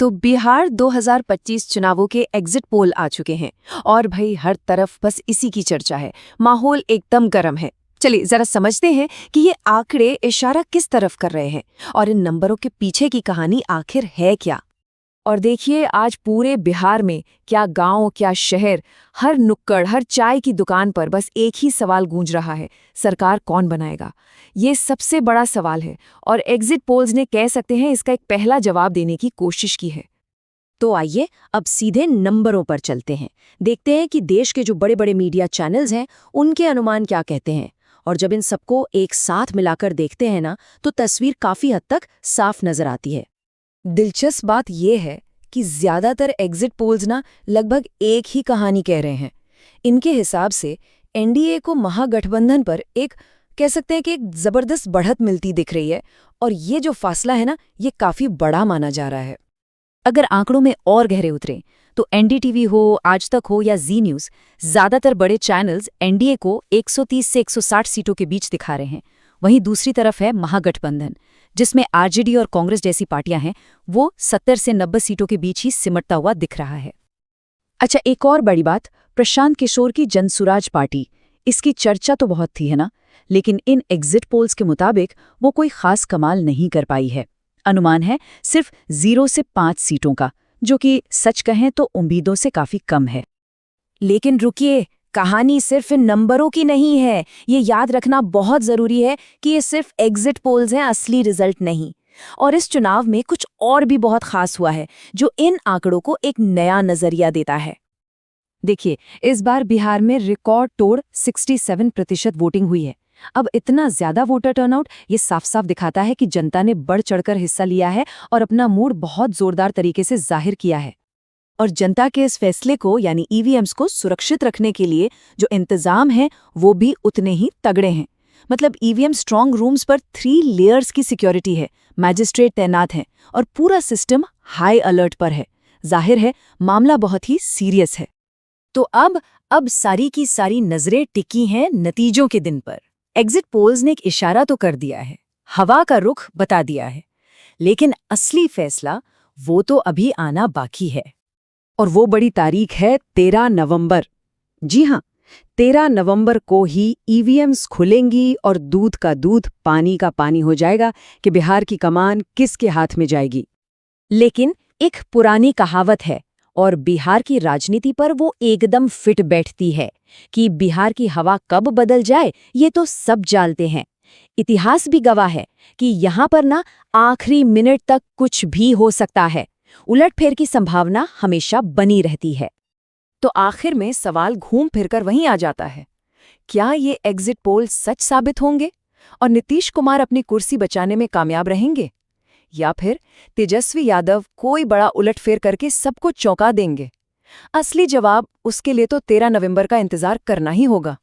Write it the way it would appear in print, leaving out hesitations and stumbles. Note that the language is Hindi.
तो बिहार 2025 चुनावों के एग्जिट पोल आ चुके हैं और भाई हर तरफ बस इसी की चर्चा है। माहौल एकदम गर्म है। चलिए जरा समझते हैं कि ये आंकड़े इशारा किस तरफ कर रहे हैं और इन नंबरों के पीछे की कहानी आखिर है क्या। और देखिए आज पूरे बिहार में क्या गांव क्या शहर, हर नुक्कड़ हर चाय की दुकान पर बस एक ही सवाल गूंज रहा है, सरकार कौन बनाएगा। ये सबसे बड़ा सवाल है और एग्जिट पोल्स ने कह सकते हैं इसका एक पहला जवाब देने की कोशिश की है। तो आइए अब सीधे नंबरों पर चलते हैं, देखते हैं कि देश के जो बड़े बड़े मीडिया चैनल्स हैं उनके अनुमान क्या कहते हैं। और जब इन सबको एक साथ मिलाकर देखते हैं ना, तो तस्वीर काफी हद तक साफ नजर आती है। दिलचस्प बात यह है कि ज्यादातर एग्जिट पोल्स ना लगभग एक ही कहानी कह रहे हैं। इनके हिसाब से एनडीए को महागठबंधन पर एक कह सकते हैं कि एक जबरदस्त बढ़त मिलती दिख रही है और ये जो फासला है ना, ये काफी बड़ा माना जा रहा है। अगर आंकड़ों में और गहरे उतरें तो एनडीटीवी हो, आज तक हो या जी न्यूज़, ज्यादातर बड़े चैनल्स एनडीए को 130 से 160 सीटों के बीच दिखा रहे हैं। वहीं दूसरी तरफ है महागठबंधन, जिसमें आरजेडी और कांग्रेस जैसी पार्टियां हैं, वो 70 से 90 सीटों के बीच ही सिमटता हुआ दिख रहा है। अच्छा, एक और बड़ी बात, प्रशांत किशोर की जनसुराज पार्टी, इसकी चर्चा तो बहुत थी है ना, लेकिन इन एग्जिट पोल्स के मुताबिक वो कोई खास कमाल नहीं कर पाई है। अनुमान है सिर्फ 0 से 5 सीटों का, जो कि सच कहें तो उम्मीदों से काफी कम है। लेकिन रुकिए, कहानी सिर्फ इन नंबरों की नहीं है। ये याद रखना बहुत जरूरी है कि ये सिर्फ एग्जिट पोल्स हैं, असली रिजल्ट नहीं। और इस चुनाव में कुछ और भी बहुत खास हुआ है जो इन आंकड़ों को एक नया नजरिया देता है। देखिए, इस बार बिहार में रिकॉर्ड तोड़ 67% वोटिंग हुई है। अब इतना ज्यादा वोटर टर्नआउट ये साफ साफ दिखाता है कि जनता ने बढ़ चढ़कर हिस्सा लिया है और अपना मूड बहुत जोरदार तरीके से जाहिर किया है। और जनता के इस फैसले को यानी ईवीएम्स को सुरक्षित रखने के लिए जो इंतजाम हैं वो भी उतने ही तगड़े हैं। मतलब ईवीएम स्ट्रांग रूम्स पर 3 लेयर्स की सिक्योरिटी है, मैजिस्ट्रेट तैनात हैं और पूरा सिस्टम हाई अलर्ट पर है। जाहिर है मामला बहुत ही सीरियस है। तो अब सारी की सारी नजरें टिकी हैं नतीजों के दिन पर। एग्जिट पोल्स ने एक इशारा तो कर दिया है, हवा का रुख बता दिया है, लेकिन असली फैसला वो तो अभी आना बाकी है। और वो बड़ी तारीख है 13 नवंबर। जी हाँ, 13 नवंबर को ही ईवीएम्स खुलेंगी और दूध का दूध पानी का पानी हो जाएगा कि बिहार की कमान किसके हाथ में जाएगी। लेकिन एक पुरानी कहावत है और बिहार की राजनीति पर वो एकदम फिट बैठती है कि बिहार की हवा कब बदल जाए ये तो सब जानते हैं। इतिहास भी गवाह है कि यहाँ पर ना आखिरी मिनट तक कुछ भी हो सकता है। उलटफेर की संभावना हमेशा बनी रहती है। तो आखिर में सवाल घूम फिरकर वहीं आ जाता है, क्या ये एग्जिट पोल सच साबित होंगे और नीतीश कुमार अपनी कुर्सी बचाने में कामयाब रहेंगे, या फिर तेजस्वी यादव कोई बड़ा उलटफेर करके सबको चौंका देंगे? असली जवाब उसके लिए तो 13 नवंबर का इंतजार करना ही होगा।